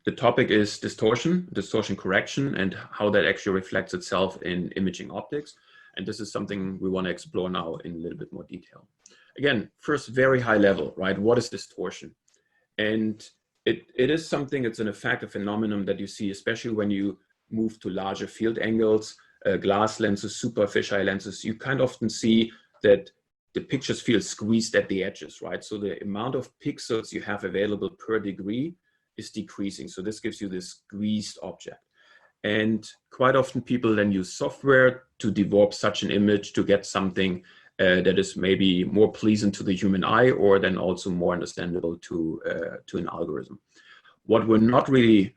the topic is distortion correction, and how that actually reflects itself in imaging optics. And this is something we want to explore now in a little bit more detail. Again, first, very high level, right? What is distortion? And it is something, it's an effect, a phenomenon that you see, especially when you move to larger field angles, glass lenses, super fisheye lenses. You kind of often see that the pictures feel squeezed at the edges, right? So the amount of pixels you have available per degree is decreasing. So this gives you this squeezed object. And quite often people then use software to dewarp such an image to get something that is maybe more pleasing to the human eye, or then also more understandable to an algorithm. What we're not really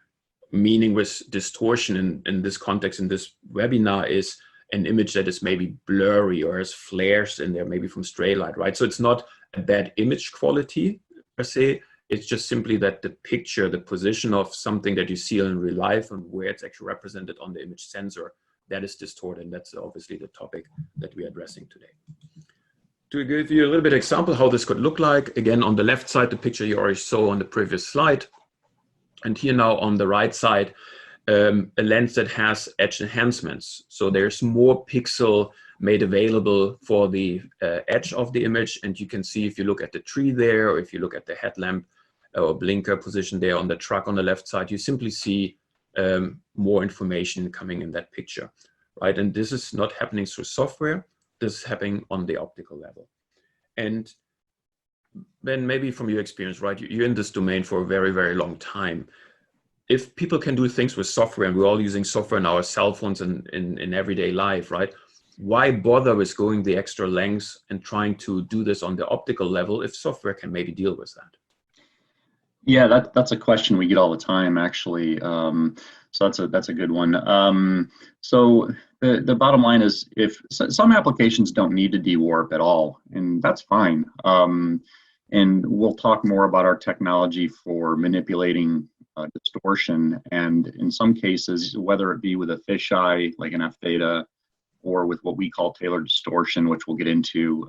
meaning with distortion in this context, in this webinar, is an image that is maybe blurry or has flares in there, maybe from stray light, right? So it's not a bad image quality per se. It's just simply that the picture, the position of something that you see in real life and where it's actually represented on the image sensor, that is distorted. And that's obviously the topic that we're addressing today. To give you a little bit of example how this could look like, again, on the left side, the picture you already saw on the previous slide. And here now on the right side, a lens that has edge enhancements. So there's more pixel made available for the edge of the image. And you can see if you look at the tree there, or if you look at the headlamp or blinker position there on the truck on the left side, you simply see more information coming in that picture, right? And this is not happening through software. This is happening on the optical level. And then maybe from your experience, right, you're in this domain for a very, very long time. If people can do things with software, and we're all using software in our cell phones and in everyday life, right? Why bother with going the extra lengths and trying to do this on the optical level if software can maybe deal with that? Yeah, that's a question we get all the time, actually. So that's a good one. So the bottom line is, if some applications don't need to dewarp at all, and that's fine. And we'll talk more about our technology for manipulating distortion, and in some cases, whether it be with a fisheye like an f-theta, or with what we call tailored distortion, which we'll get into.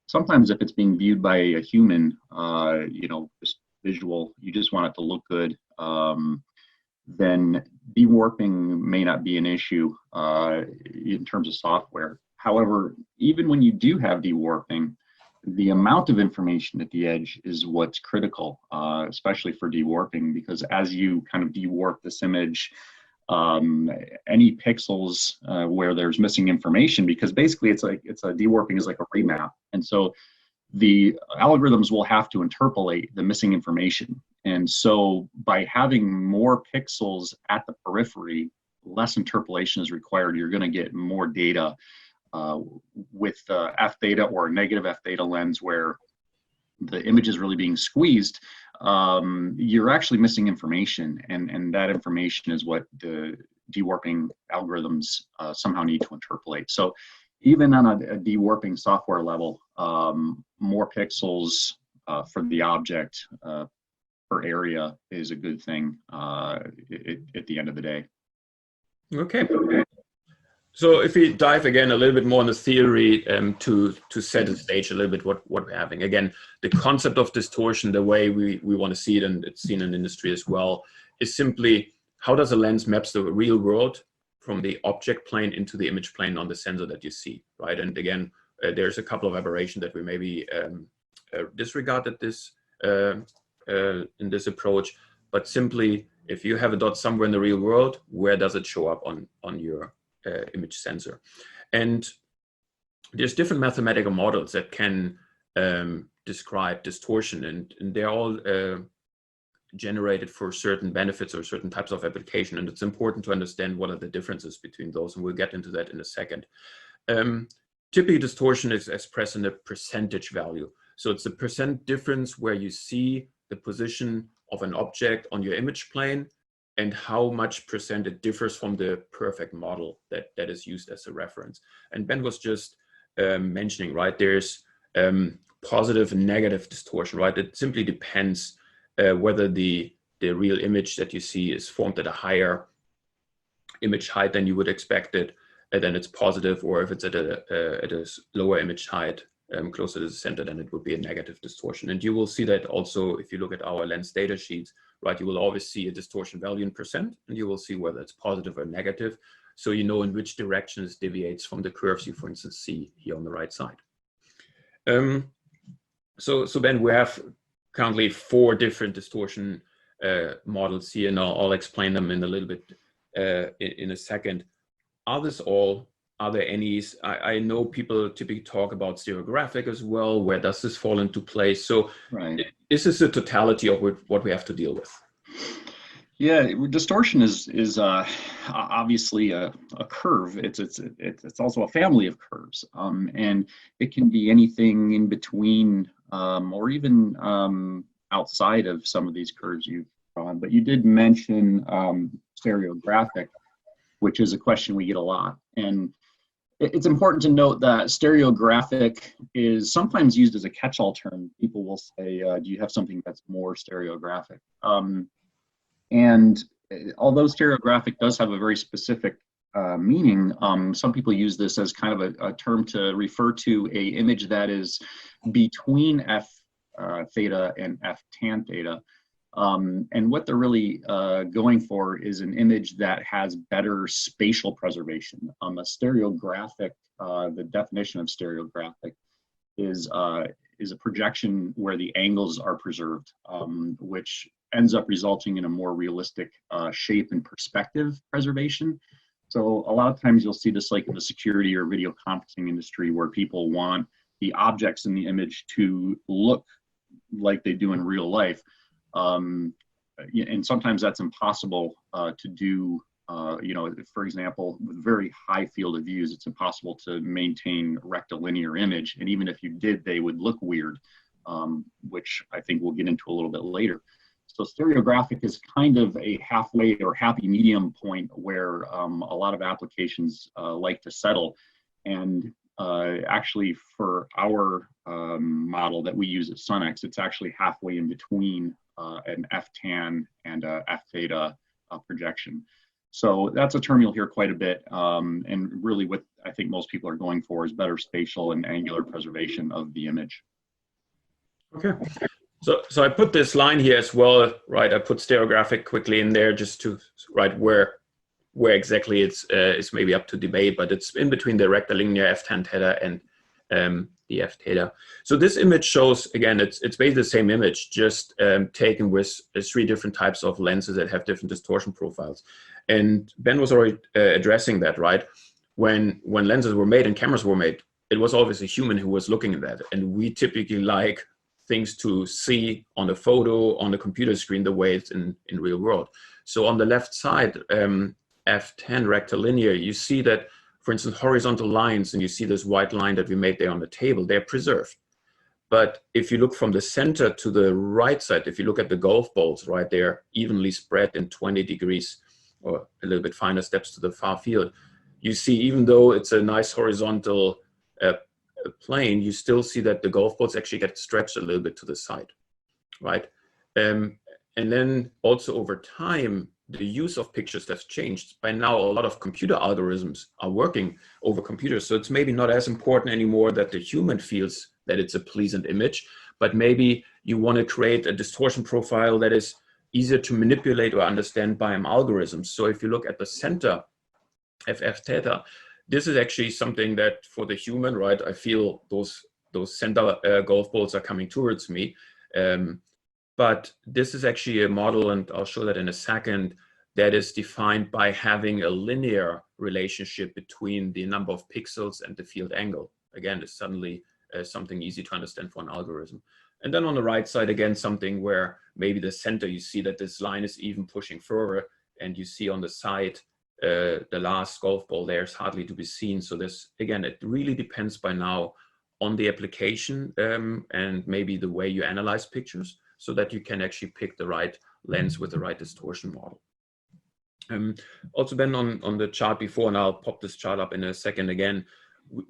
Sometimes if it's being viewed by a human, just visual, you just want it to look good, then dewarping may not be an issue in terms of software. However, even when you do have dewarping, the amount of information at the edge is what's critical, especially for dewarping, because as you kind of dewarp this image, any pixels where there's missing information, because basically it's a dewarping is like a remap, and so the algorithms will have to interpolate the missing information. And so by having more pixels at the periphery, less interpolation is required. You're going to get more data with f-theta or a negative f-theta lens, where the image is really being squeezed. You're actually missing information, and that information is what the dewarping algorithms somehow need to interpolate. So even on a dewarping software level, more pixels for the object per area is a good thing at the end of the day. Okay. So if we dive again a little bit more on the theory to set the stage a little bit what we're having. Again, the concept of distortion, the way we want to see it, and it's seen in industry as well, is simply how does a lens maps the real world from the object plane into the image plane on the sensor that you see, right? And again, there's a couple of aberrations that we maybe disregarded this in this approach, but simply if you have a dot somewhere in the real world, where does it show up on your image sensor? And there's different mathematical models that can describe distortion, and they're all generated for certain benefits or certain types of application. And it's important to understand what are the differences between those, and we'll get into that in a second. Typically, distortion is expressed in a percentage value. So it's a percent difference where you see the position of an object on your image plane and how much percent it differs from the perfect model that is used as a reference. And Ben was just mentioning, right, there's positive and negative distortion, right? It simply depends whether the real image that you see is formed at a higher image height than you would expect it, and then it's positive, or if it's at a lower image height, closer to the center, then it would be a negative distortion. And you will see that also if you look at our lens data sheets, right? You will always see a distortion value in percent, and you will see whether it's positive or negative. So you know in which direction it deviates from the curves you, for instance, see here on the right side. So then we have currently 4 different distortion models here, and I'll explain them in a little bit in a second. Are there any? I know people typically talk about stereographic as well. Where does this fall into place? So this is the totality of what we have to deal with. Yeah, distortion is obviously a curve. It's also a family of curves, and it can be anything in between, or even outside of some of these curves you've drawn. But you did mention stereographic, which is a question we get a lot, and it's important to note that stereographic is sometimes used as a catch-all term. People will say, "Do you have something that's more stereographic?" And although stereographic does have a very specific meaning, some people use this as kind of a term to refer to an image that is between f-theta and f-tan theta. And what they're really going for is an image that has better spatial preservation. A stereographic, the definition of stereographic is a projection where the angles are preserved, which ends up resulting in a more realistic shape and perspective preservation. So a lot of times you'll see this like in the security or video conferencing industry, where people want the objects in the image to look like they do in real life. And sometimes that's impossible to do. For example, with very high field of views, it's impossible to maintain a rectilinear image. And even if you did, they would look weird, which I think we'll get into a little bit later. So stereographic is kind of a halfway or happy medium point where a lot of applications like to settle. And actually for our model that we use at Sunex, it's actually halfway in between an f-tan and a f-theta projection. So that's a term you'll hear quite a bit. And really what I think most people are going for is better spatial and angular preservation of the image. Okay. So I put this line here as well, right? I put stereographic quickly in there just to write where exactly it's maybe up to debate, but it's in between the rectilinear f-tan theta and the f-theta. So this image shows, again, it's basically the same image, just taken with 3 different types of lenses that have different distortion profiles. And Ben was already addressing that, right? When lenses were made and cameras were made, it was always a human who was looking at that. And we typically like things to see on the photo, on the computer screen, the way it's in real world. So on the left side, f-tan rectilinear, you see that, for instance, horizontal lines, and you see this white line that we made there on the table, they're preserved. But if you look from the center to the right side, if you look at the golf balls, right, they're evenly spread in 20 degrees or a little bit finer steps to the far field. You see, even though it's a nice horizontal plane, you still see that the golf balls actually get stretched a little bit to the side, right? And then also over time, the use of pictures has changed. By now, a lot of computer algorithms are working over computers. So it's maybe not as important anymore that the human feels that it's a pleasant image, but maybe you want to create a distortion profile that is easier to manipulate or understand by algorithms. So if you look at the center, f-theta, this is actually something that for the human, right, I feel those center golf balls are coming towards me. But this is actually a model, and I'll show that in a second, that is defined by having a linear relationship between the number of pixels and the field angle. Again, it's suddenly something easy to understand for an algorithm. And then on the right side, again, something where maybe the center, you see that this line is even pushing further, and you see on the side, the last golf ball there is hardly to be seen. So this, again, it really depends by now on the application and maybe the way you analyze pictures, so that you can actually pick the right lens with the right distortion model. Also been on the chart before, and I'll pop this chart up in a second again,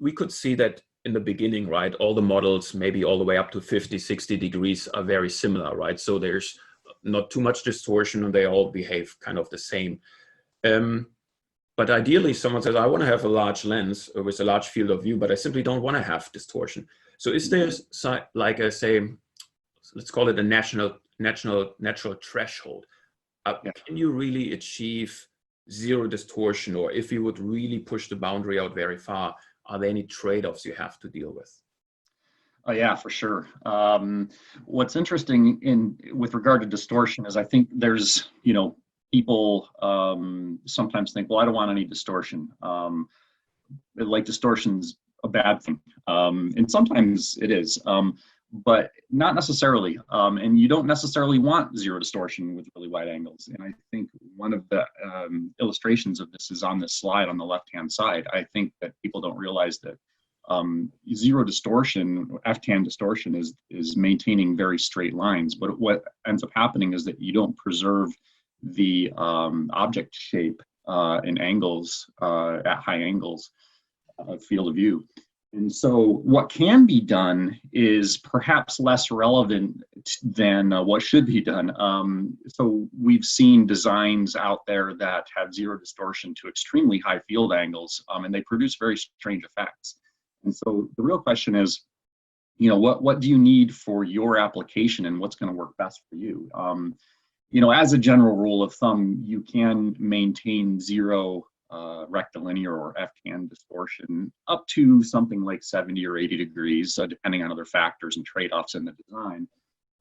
we could see that in the beginning, right, all the models, maybe all the way up to 50, 60 degrees are very similar, right? So there's not too much distortion and they all behave kind of the same. But ideally, someone says, I want to have a large lens with a large field of view, but I simply don't want to have distortion. So is there like a, say, let's call it a natural threshold. Yeah. Can you really achieve zero distortion, or if you would really push the boundary out very far, are there any trade-offs you have to deal with? Oh yeah, for sure. What's interesting with regard to distortion is I think there's, people sometimes think, well, I don't want any distortion. Like distortion's a bad thing, and sometimes it is, but not necessarily. And you don't necessarily want zero distortion with really wide angles. And I think one of the illustrations of this is on this slide on the left-hand side. I think that people don't realize that zero distortion, f-tan distortion, is maintaining very straight lines. But what ends up happening is that you don't preserve the object shape and angles at high angles field of view. And so what can be done is perhaps less relevant than what should be done. So we've seen designs out there that have zero distortion to extremely high field angles, and they produce very strange effects. And so the real question is, what do you need for your application and what's going to work best for you? As a general rule of thumb, you can maintain zero rectilinear or f-tan distortion up to something like 70 or 80 degrees, depending on other factors and trade-offs in the design.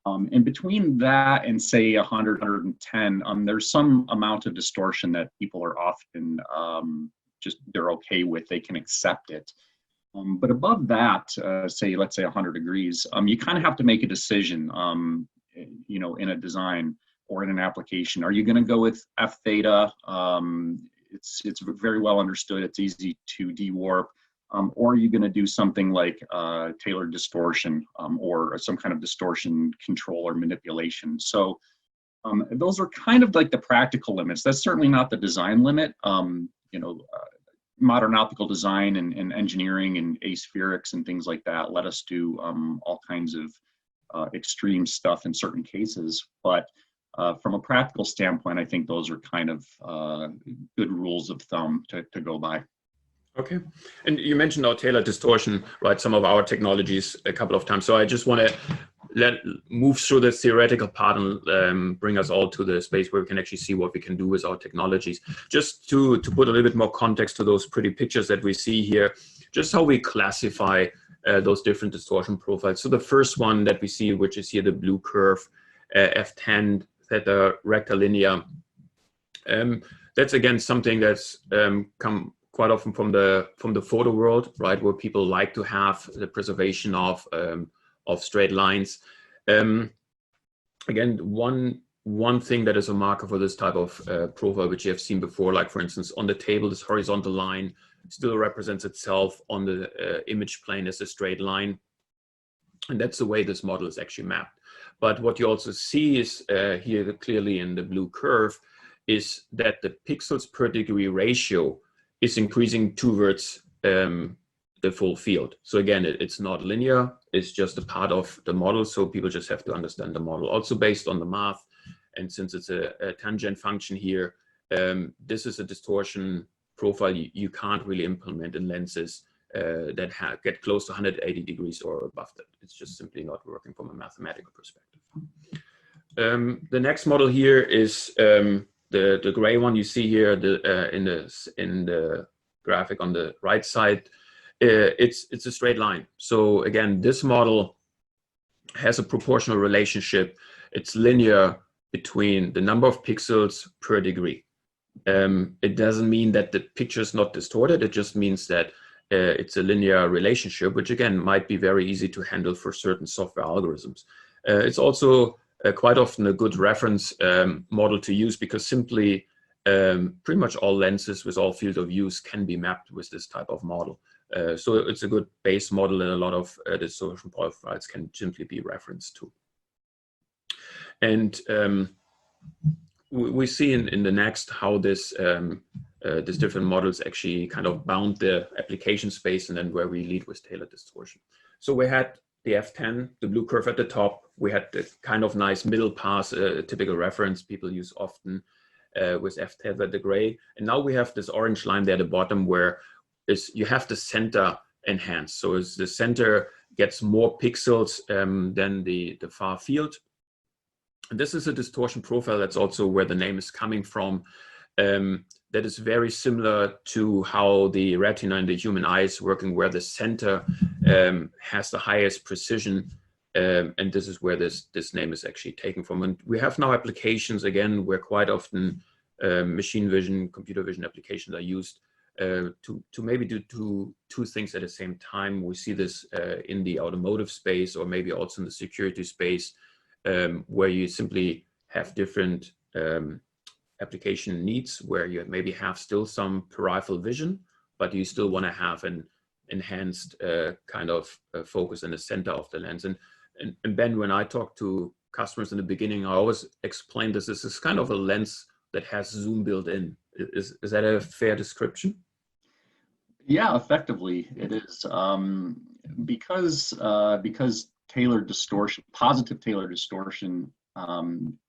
And between that and say 100, 110, there's some amount of distortion that people are often they're okay with, they can accept it. But above that, let's say 100 degrees, you kind of have to make a decision, in a design or in an application. Are you going to go with f-theta? It's very well understood. It's easy to dewarp. Or are you going to do something like tailored distortion or some kind of distortion control or manipulation? So those are kind of like the practical limits. That's certainly not the design limit. Modern optical design and engineering and aspherics and things like that let us do all kinds of extreme stuff in certain cases. But from a practical standpoint, I think those are kind of good rules of thumb to go by. Okay. And you mentioned our tailored distortion, right? Some of our technologies a couple of times. So I just want to move through the theoretical part and bring us all to the space where we can actually see what we can do with our technologies. Just to put a little bit more context to those pretty pictures that we see here, just how we classify those different distortion profiles. So the first one that we see, which is here the blue curve, f-tan, theta, rectilinear. That's again something that's come quite often from the photo world, right, where people like to have the preservation of straight lines. Again, one thing that is a marker for this type of profile, which you have seen before, like for instance on the table, this horizontal line still represents itself on the image plane as a straight line, and that's the way this model is actually mapped. But what you also see is here clearly in the blue curve is that the pixels per degree ratio is increasing towards the full field. So again, it's not linear, it's just a part of the model. So people just have to understand the model. Also based on the math, and since it's a tangent function here, this is a distortion profile you can't really implement in lenses that get close to 180 degrees or above that. It's just simply not working from a mathematical perspective. The next model here is the gray one you see here in the graphic on the right side. It's a straight line. So again, this model has a proportional relationship. It's linear between the number of pixels per degree. It doesn't mean that the picture is not distorted. It just means that it's a linear relationship, which again might be very easy to handle for certain software algorithms. It's also quite often a good reference model to use, because simply pretty much all lenses with all field of views can be mapped with this type of model. So it's a good base model, and a lot of distortion profiles can simply be referenced to. And we see in the next how this these different models actually kind of bound the application space, and then where we lead with tailored distortion. So we had the f-tan, the blue curve at the top. We had the kind of nice middle pass, typical reference people use often with f-theta, the gray. And now we have this orange line there at the bottom, where you have the center enhanced. So it's the center gets more pixels than the far field. And this is a distortion profile. That's also where the name is coming from. That is very similar to how the retina in the human eye is working, where the center has the highest precision. And this is where this name is actually taken from. And we have now applications, again, where quite often machine vision, computer vision applications are used to maybe do two things at the same time. We see this in the automotive space, or maybe also in the security space, where you simply have different application needs, where you maybe have still some peripheral vision, but you still want to have an enhanced kind of focus in the center of the lens. And Ben, when I talk to customers in the beginning, I always explain this is kind of a lens that has zoom built in. Is that a fair description? Yeah, effectively it is. Because tailored distortion, positive tailored distortion,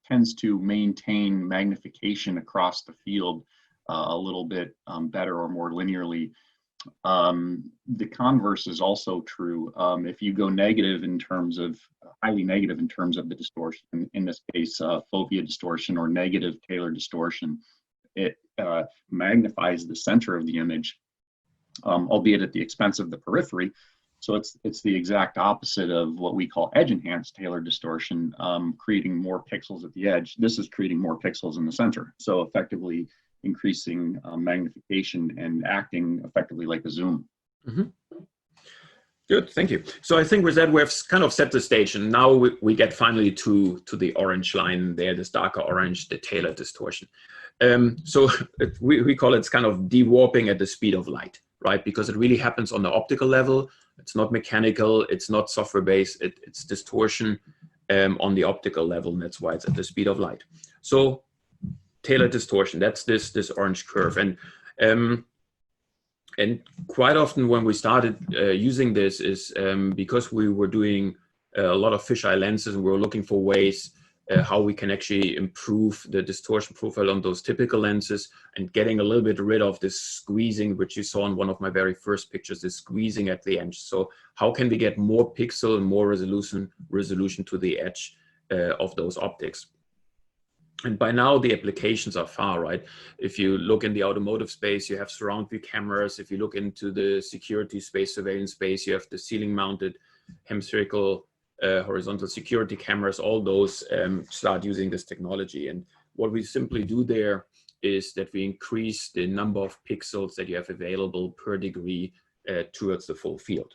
tends to maintain magnification across the field a little bit better or more linearly. The converse is also true. If you go negative in terms of, highly negative in terms of the distortion, in this case, fovea distortion or negative tailored distortion, it magnifies the center of the image, albeit at the expense of the periphery. So it's the exact opposite of what we call edge enhanced tailored distortion, creating more pixels at the edge. This is creating more pixels in the center. So effectively increasing magnification and acting effectively like a zoom. Mm-hmm. Good, thank you. So I think with that, we've kind of set the stage, and now we get finally to the orange line there, this darker orange, the tailored distortion. So we call it kind of dewarping at the speed of light, right? Because it really happens on the optical level. It's not mechanical, it's not software-based, it's distortion on the optical level, and that's why it's at the speed of light. So tailored distortion, that's this orange curve. And quite often when we started using this is because we were doing a lot of fisheye lenses, and we were looking for ways how we can actually improve the distortion profile on those typical lenses, and getting a little bit rid of this squeezing, which you saw in one of my very first pictures, this squeezing at the edge. So how can we get more pixel and more resolution to the edge of those optics? And by now the applications are far, right? If you look in the automotive space, you have surround view cameras. If you look into the security space, surveillance space, you have the ceiling mounted hemispherical horizontal security cameras. All those start using this technology. And what we simply do there is that we increase the number of pixels that you have available per degree towards the full field.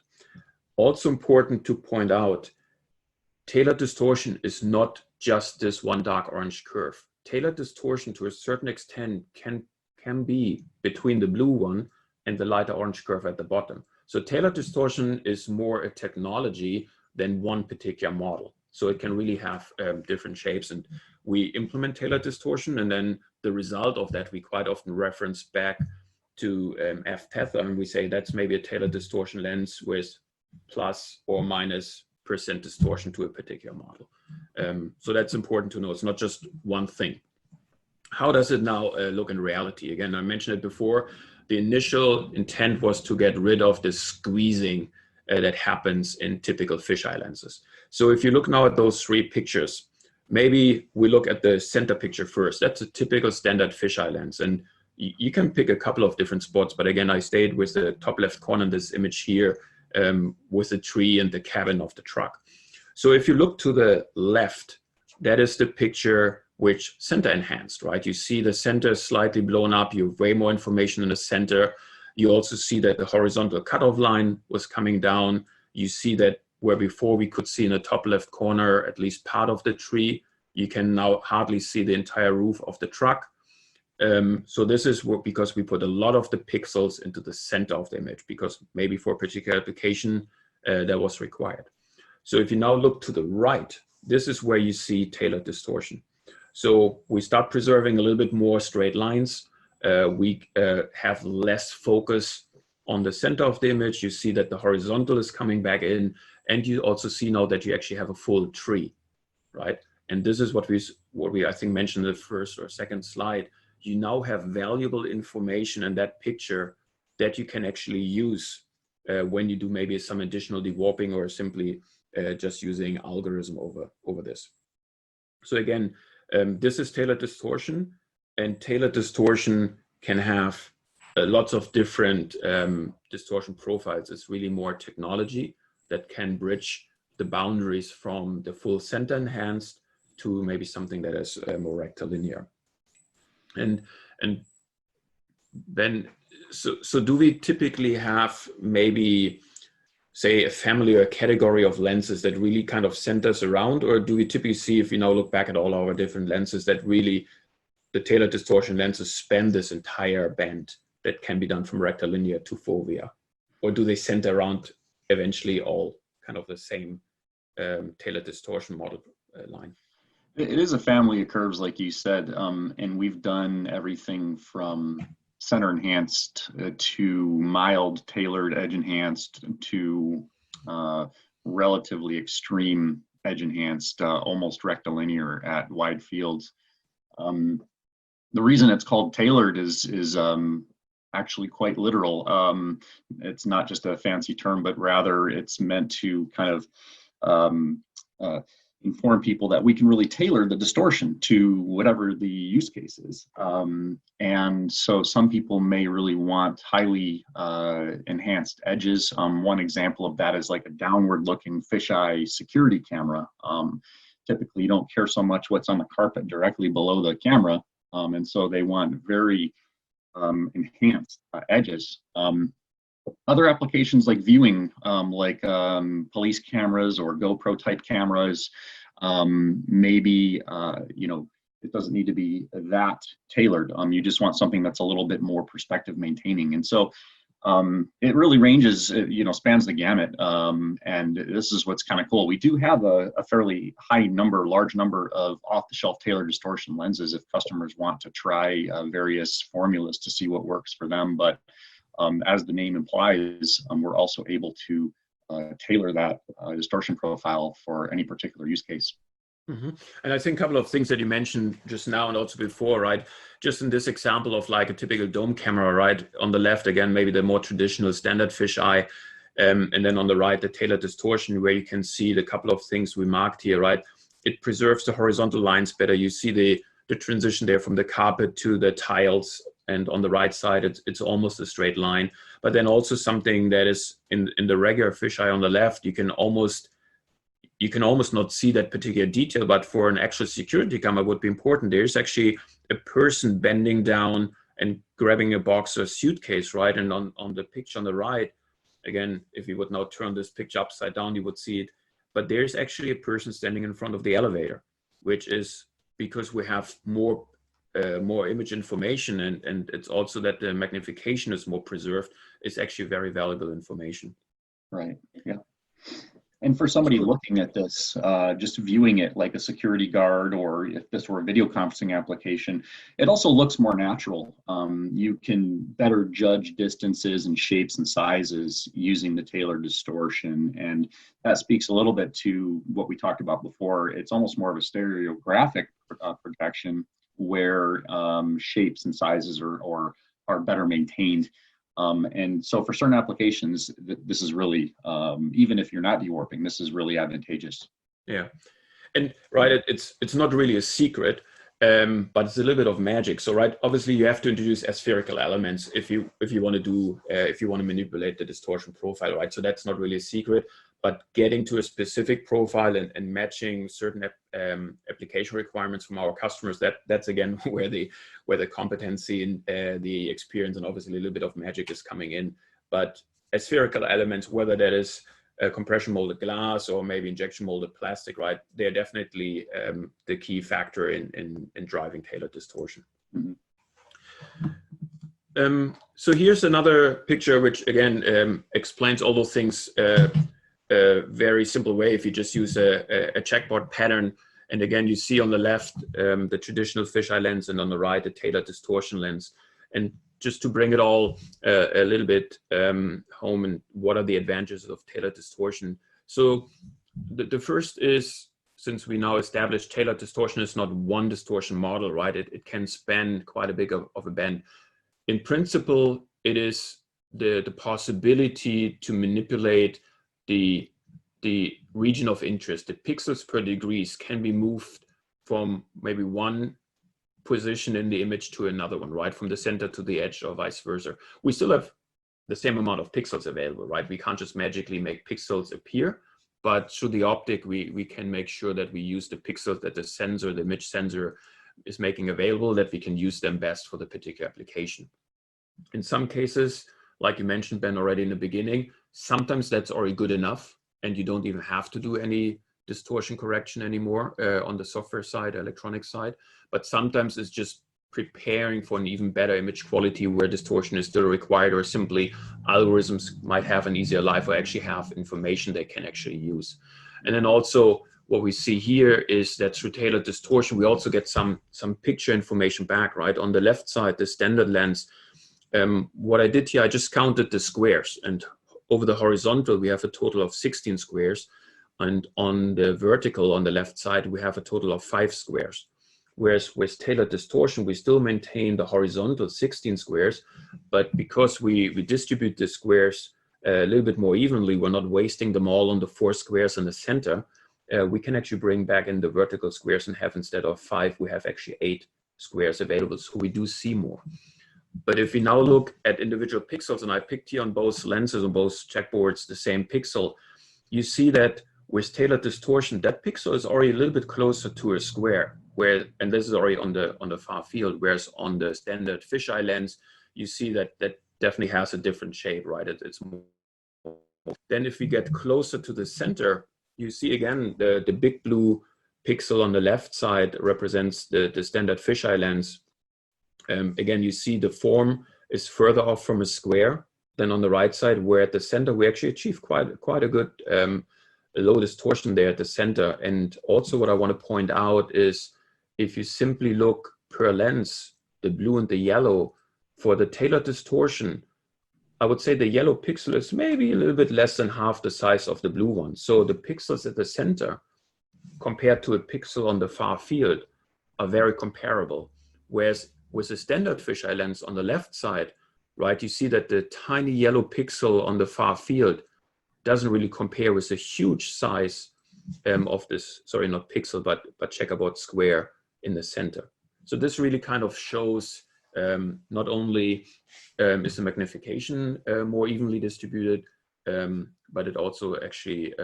Also important to point out, tailored distortion is not just this one dark orange curve. Tailored distortion to a certain extent can be between the blue one and the lighter orange curve at the bottom. So tailored distortion is more a technology than one particular model. So it can really have different shapes, and we implement tailored distortion, and then the result of that we quite often reference back to f-theta, and we say that's maybe a tailored distortion lens with plus or minus % distortion to a particular model. So that's important to know. It's not just one thing. How does it now look in reality? Again, I mentioned it before. The initial intent was to get rid of this squeezing that happens in typical fisheye lenses. So if you look now at those three pictures, maybe we look at the center picture first. That's a typical standard fisheye lens. And you can pick a couple of different spots, but again, I stayed with the top left corner in this image here with the tree and the cabin of the truck. So if you look to the left, that is the picture which center enhanced, right? You see the center slightly blown up. You have way more information in the center. You also see that the horizontal cutoff line was coming down. You see that where before we could see in the top left corner at least part of the tree, you can now hardly see the entire roof of the truck. So this is because we put a lot of the pixels into the center of the image, because maybe for a particular application that was required. So if you now look to the right, this is where you see tailored distortion. So we start preserving a little bit more straight lines. We have less focus on the center of the image. You see that the horizontal is coming back in, and you also see now that you actually have a full tree, right? And this is what we I think mentioned in the first or second slide. You now have valuable information in that picture that you can actually use when you do maybe some additional dewarping or simply just using algorithm over this. So again, this is tailored distortion, and tailored distortion can have lots of different distortion profiles. It's really more technology that can bridge the boundaries from the full center enhanced to maybe something that is more rectilinear. And then, so do we typically have maybe, say, a family or a category of lenses that really kind of centers around, or do we typically see, if you now look back at all our different lenses, that really the tailored distortion lenses span this entire band that can be done from rectilinear to fovea? Or do they center around eventually all kind of the same tailored distortion model line? It is a family of curves, like you said, and we've done everything from center enhanced to mild tailored edge enhanced to relatively extreme edge enhanced, almost rectilinear at wide fields. The reason it's called tailored is actually quite literal. It's not just a fancy term, but rather it's meant to kind of inform people that we can really tailor the distortion to whatever the use case is. And so some people may really want highly enhanced edges. One example of that is like a downward looking fisheye security camera. Typically you don't care so much what's on the carpet directly below the camera. And so they want very enhanced edges. Other applications like viewing, police cameras or GoPro type cameras, maybe, it doesn't need to be that tailored. You just want something that's a little bit more perspective maintaining. And so it really ranges, spans the gamut. And this is what's kind of cool. We do have a fairly large number of off-the-shelf tailored distortion lenses if customers want to try various formulas to see what works for them. But as the name implies, we're also able to tailor that distortion profile for any particular use case. Mm-hmm. And I think a couple of things that you mentioned just now and also before, right? Just in this example of like a typical dome camera, right? On the left, again, maybe the more traditional standard fisheye. And then on the right, the tailored distortion, where you can see the couple of things we marked here, right? It preserves the horizontal lines better. You see the transition there from the carpet to the tiles. And on the right side, it's almost a straight line. But then also something that is in the regular fisheye on the left, you can almost not see that particular detail, but for an actual security camera would be important. There's actually a person bending down and grabbing a box or suitcase, right? And on the picture on the right, again, if you would now turn this picture upside down, you would see it. But there's actually a person standing in front of the elevator, which is because we have more image information, and it's also that the magnification is more preserved. It's actually very valuable information. Right, yeah. And for somebody looking at this, just viewing it like a security guard, or if this were a video conferencing application, it also looks more natural. You can better judge distances and shapes and sizes using the tailored distortion. And that speaks a little bit to what we talked about before. It's almost more of a stereographic projection where shapes and sizes are better maintained. And so for certain applications, this is really, even if you're not dewarping, this is really advantageous. Yeah, and right, it's not really a secret, but it's a little bit of magic. So right, obviously you have to introduce aspherical elements if you want to manipulate the distortion profile, right? So that's not really a secret, but getting to a specific profile and matching certain application requirements from our customers, that's again where the competency and the experience and obviously a little bit of magic is coming in. But aspherical elements, whether that is compression molded glass or maybe injection molded plastic, right? They're definitely the key factor in driving tailored distortion. Mm-hmm. So here's another picture which again explains all those things a very simple way if you just use a checkboard pattern. And again, you see on the left the traditional fisheye lens, and on the right the tailored distortion lens. And just to bring it all a little bit home, and what are the advantages of tailored distortion? So the first is, since we now established tailored distortion is not one distortion model, right? It can span quite a bit of a band. In principle, it is the possibility to manipulate the region of interest. The pixels per degrees can be moved from maybe one position in the image to another one, right? From the center to the edge or vice versa. We still have the same amount of pixels available, right? We can't just magically make pixels appear, but through the optic, we can make sure that we use the pixels that the sensor, the image sensor is making available, that we can use them best for the particular application. In some cases, like you mentioned, Ben, already in the beginning, sometimes that's already good enough and you don't even have to do any distortion correction anymore on the software side, electronic side, but sometimes it's just preparing for an even better image quality where distortion is still required, or simply algorithms might have an easier life or actually have information they can actually use. And then also what we see here is that through tailored distortion, we also get some picture information back, right? On the left side, the standard lens, what I did here, I just counted the squares, and over the horizontal, we have a total of 16 squares. And on the vertical, on the left side, we have a total of 5 squares. Whereas with tailored distortion, we still maintain the horizontal 16 squares, but because we distribute the squares a little bit more evenly, we're not wasting them all on the 4 squares in the center, we can actually bring back in the vertical squares and have, instead of 5, we have actually 8 squares available, so we do see more. But if we now look at individual pixels, and I picked here on both lenses, on both checkboards, the same pixel, you see that with tailored distortion, that pixel is already a little bit closer to a square, and this is already on the far field, whereas on the standard fisheye lens, you see that that definitely has a different shape, right? It's more. Then if we get closer to the center, you see again the big blue pixel on the left side represents the standard fisheye lens. Again, you see the form is further off from a square than on the right side, where at the center we actually achieve quite a good low distortion there at the center. And also what I want to point out is, if you simply look per lens, the blue and the yellow, for the tailored distortion, I would say the yellow pixel is maybe a little bit less than half the size of the blue one. So the pixels at the center compared to a pixel on the far field are very comparable. Whereas with a standard fisheye lens on the left side, right, you see that the tiny yellow pixel on the far field doesn't really compare with the huge size of this, sorry, not pixel, but checkerboard square in the center. So this really kind of shows not only is the magnification more evenly distributed, but it also actually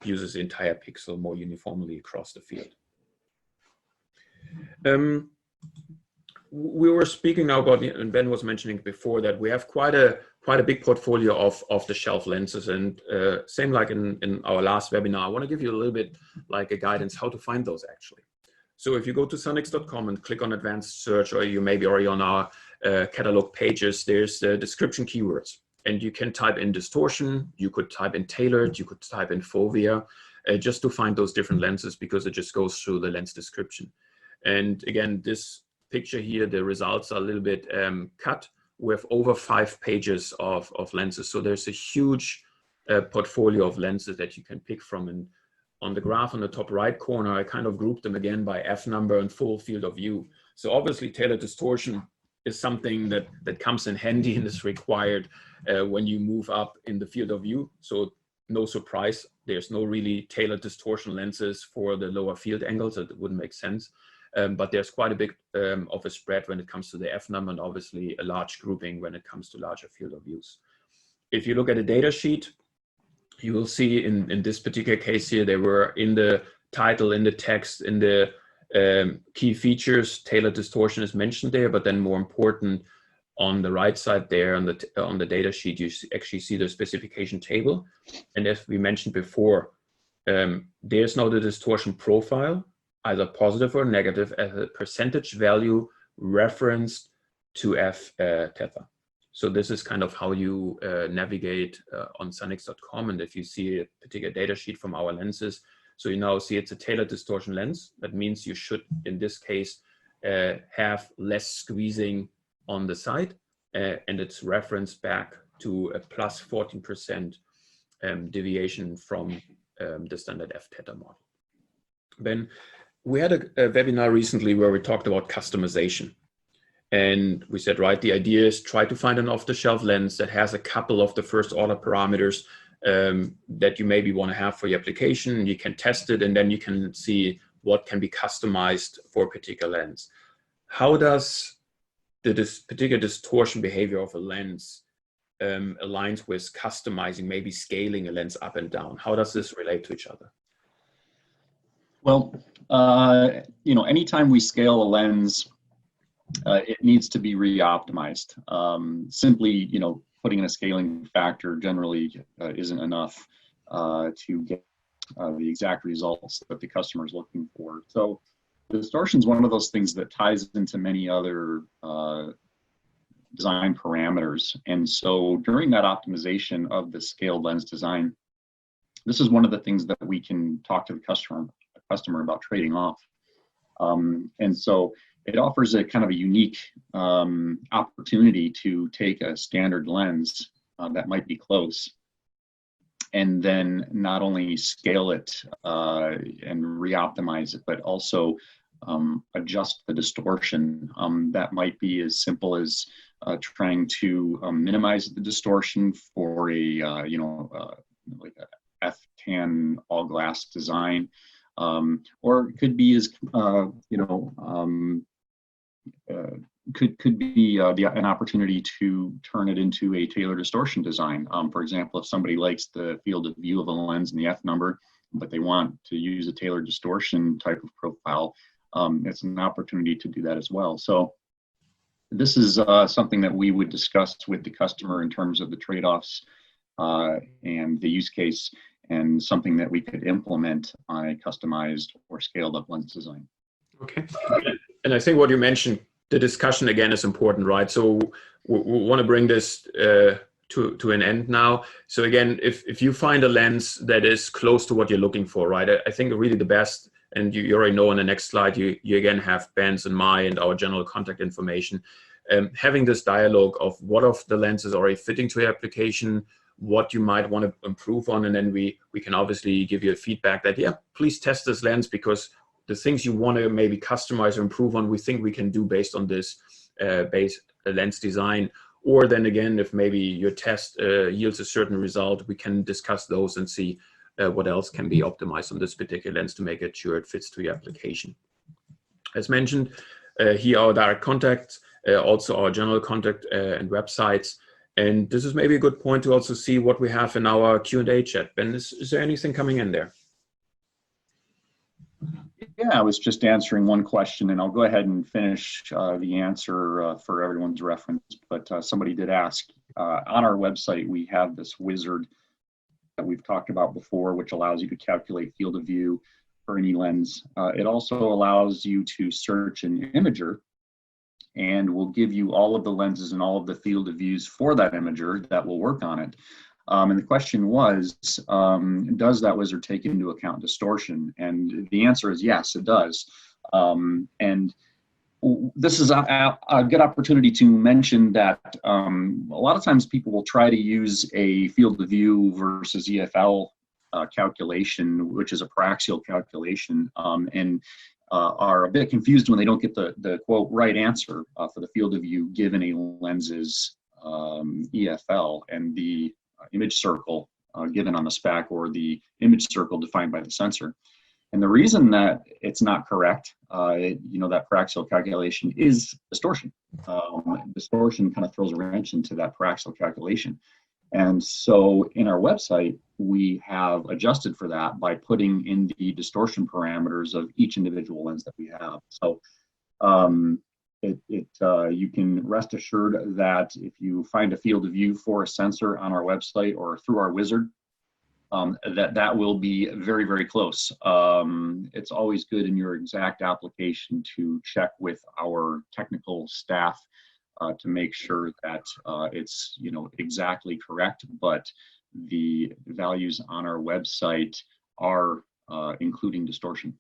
uses the entire pixel more uniformly across the field. We were speaking now about, and Ben was mentioning before, that we have quite a big portfolio of off-the-shelf lenses, and same like in our last webinar, I want to give you a little bit like a guidance how to find those actually. So if you go to sunex.com and click on advanced search, or you may be already on our catalog pages, there's the description keywords, and you can type in distortion, you could type in tailored, you could type in fovea, just to find those different lenses, because it just goes through the lens description. And again, this picture here, the results are a little bit cut. We have over 5 pages of lenses. So there's a huge portfolio of lenses that you can pick from. And on the graph on the top right corner, I kind of grouped them again by F number and full field of view. So obviously tailored distortion is something that comes in handy and is required when you move up in the field of view. So no surprise, there's no really tailored distortion lenses for the lower field angles. It wouldn't make sense. But there's quite a bit of a spread when it comes to the F number, and obviously a large grouping when it comes to larger field of views. If you look at a data sheet, you will see in this particular case here, they were in the title, in the text, in the key features, tailored distortion is mentioned there, but then more important, on the right side there on the data sheet, you actually see the specification table. And as we mentioned before, there's now the distortion profile, either positive or negative, as a percentage value referenced to f-theta. So this is kind of how you navigate on sunex.com. And if you see a particular data sheet from our lenses, so you now see it's a tailored distortion lens. That means you should, in this case, have less squeezing on the side, and it's referenced back to a plus 14% deviation from the standard f-theta model. Then we had a webinar recently where we talked about customization. And we said, right, the idea is try to find an off-the-shelf lens that has a couple of the first order parameters that you maybe want to have for your application. You can test it, and then you can see what can be customized for a particular lens. How does this particular distortion behavior of a lens aligns with customizing, maybe scaling a lens up and down? How does this relate to each other? Well, anytime we scale a lens, it needs to be re-optimized. Simply, putting in a scaling factor generally isn't enough to get the exact results that the customer is looking for. So distortion is one of those things that ties into many other design parameters. And so during that optimization of the scaled lens design, this is one of the things that we can talk to the customer about trading off. And so it offers a kind of a unique opportunity to take a standard lens that might be close, and then not only scale it and re-optimize it, but also adjust the distortion. That might be as simple as trying to minimize the distortion for a like a F-tan all glass design, or it could be as could be an opportunity to turn it into a tailored distortion design. For example, if somebody likes the field of view of a lens and the F number, but they want to use a tailored distortion type of profile, it's an opportunity to do that as well. So this is something that we would discuss with the customer in terms of the trade-offs and the use case, and something that we could implement on a customized or scaled up lens design. Okay. And I think what you mentioned, the discussion again is important, right? So we want to bring this to an end now. So again, if you find a lens that is close to what you're looking for, right? I think really the best, and you already know on the next slide, you again have Ben's and my and our general contact information. Having this dialogue of what of the lenses are already fitting to your application, what you might want to improve on, and then we can obviously give you a feedback that, yeah, please test this lens, because the things you want to maybe customize or improve on, we think we can do based on this base lens design. Or then again, if maybe your test yields a certain result, we can discuss those and see what else can be optimized on this particular lens to make it sure it fits to your application. As mentioned, here are our direct contacts, also our general contact and websites. And this is maybe a good point to also see what we have in our Q&A chat. Ben, is there anything coming in there? Yeah, I was just answering one question, and I'll go ahead and finish the answer for everyone's reference. But somebody did ask, on our website, we have this wizard that we've talked about before, which allows you to calculate field of view for any lens. It also allows you to search an imager, and will give you all of the lenses and all of the field of views for that imager that will work on it. And the question was, does that wizard take into account distortion? And the answer is yes, it does. And this is a good opportunity to mention that a lot of times people will try to use a field of view versus EFL calculation, which is a paraxial calculation, and are a bit confused when they don't get the quote right answer for the field of view given a lens's EFL and the image circle given on the spec, or the image circle defined by the sensor. And the reason that it's not correct, that paraxial calculation, is distortion. Distortion kind of throws a wrench into that paraxial calculation. And so in our website, we have adjusted for that by putting in the distortion parameters of each individual lens that we have. So you can rest assured that if you find a field of view for a sensor on our website or through our wizard, that will be very, very close. It's always good in your exact application to check with our technical staff to make sure that it's exactly correct, but the values on our website are including distortion.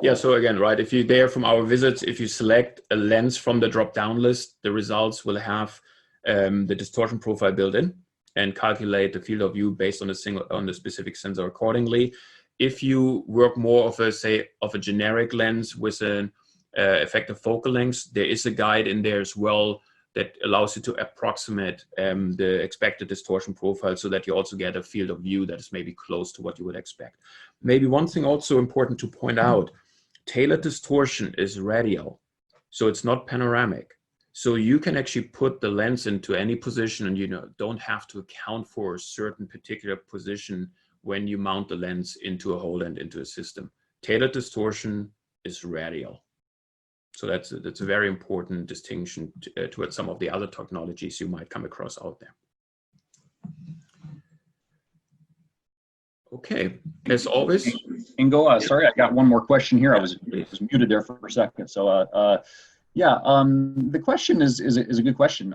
Yeah, so again, right, if you're there from our visits, if you select a lens from the drop-down list, the results will have the distortion profile built in and calculate the field of view based on the specific sensor accordingly. If you work more of a generic lens with an effective focal lengths. There is a guide in there as well that allows you to approximate the expected distortion profile so that you also get a field of view that is maybe close to what you would expect. Maybe one thing also important to point out, tailored distortion is radial, so it's not panoramic. So you can actually put the lens into any position and you don't have to account for a certain particular position when you mount the lens into a hole and into a system. Tailored distortion is radial. So that's a very important distinction towards some of the other technologies you might come across out there. Okay, as always. Ingo, sorry, I got one more question here. I was muted there for a second. So yeah, the question is a good question.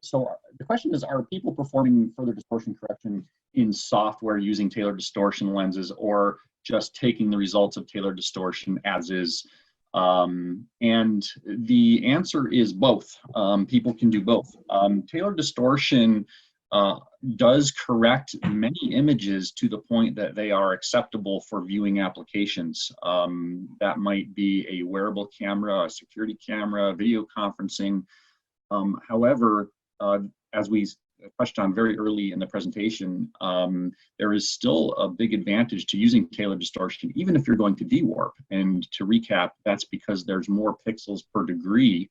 So the question is, are people performing further distortion correction in software using tailored distortion lenses, or just taking the results of tailored distortion as is? And the answer is both. People can do both. Tailored distortion does correct many images to the point that they are acceptable for viewing applications. That might be a wearable camera, a security camera, video conferencing. However, as we touched on very early in the presentation, there is still a big advantage to using tailored distortion, even if you're going to dewarp. And to recap, that's because there's more pixels per degree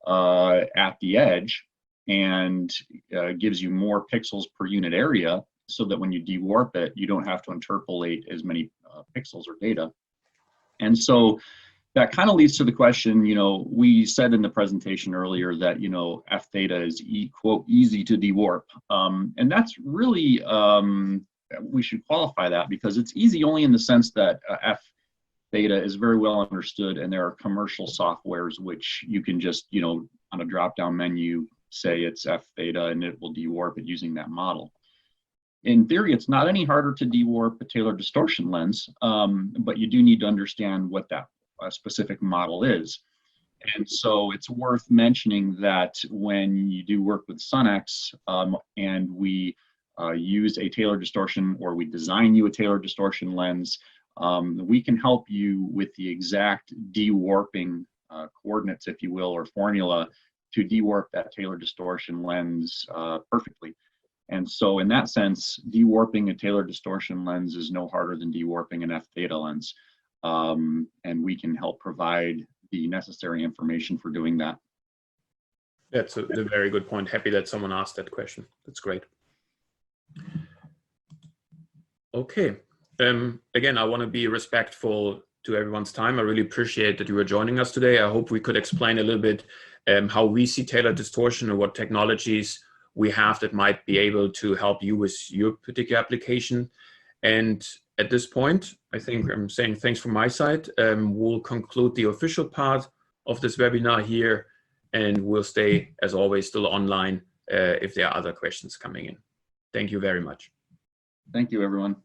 at the edge, and gives you more pixels per unit area, so that when you dewarp it, you don't have to interpolate as many pixels or data. And so that kind of leads to the question, we said in the presentation earlier that, f-theta is quote, easy to dewarp. And that's really, we should qualify that, because it's easy only in the sense that f-theta is very well understood, and there are commercial softwares which you can just, on a drop-down menu, say it's f-theta and it will dewarp it using that model. In theory, it's not any harder to dewarp a tailored distortion lens, but you do need to understand what that specific model is. And so it's worth mentioning that when you do work with Sunex, and we use a tailored distortion, or we design you a tailored distortion lens, we can help you with the exact dewarping coordinates, if you will, or formula to dewarp that tailored distortion lens perfectly. And so in that sense, dewarping a tailored distortion lens is no harder than dewarping an f-theta lens. And we can help provide the necessary information for doing that. That's a very good point. Happy that someone asked that question. That's great. Okay. Again, I want to be respectful to everyone's time. I really appreciate that you were joining us today. I hope we could explain a little bit how we see tailored distortion and what technologies we have that might be able to help you with your particular application. And at this point, I think I'm saying thanks from my side. We'll conclude the official part of this webinar here, and we'll stay, as always, still online if there are other questions coming in. Thank you very much. Thank you, everyone.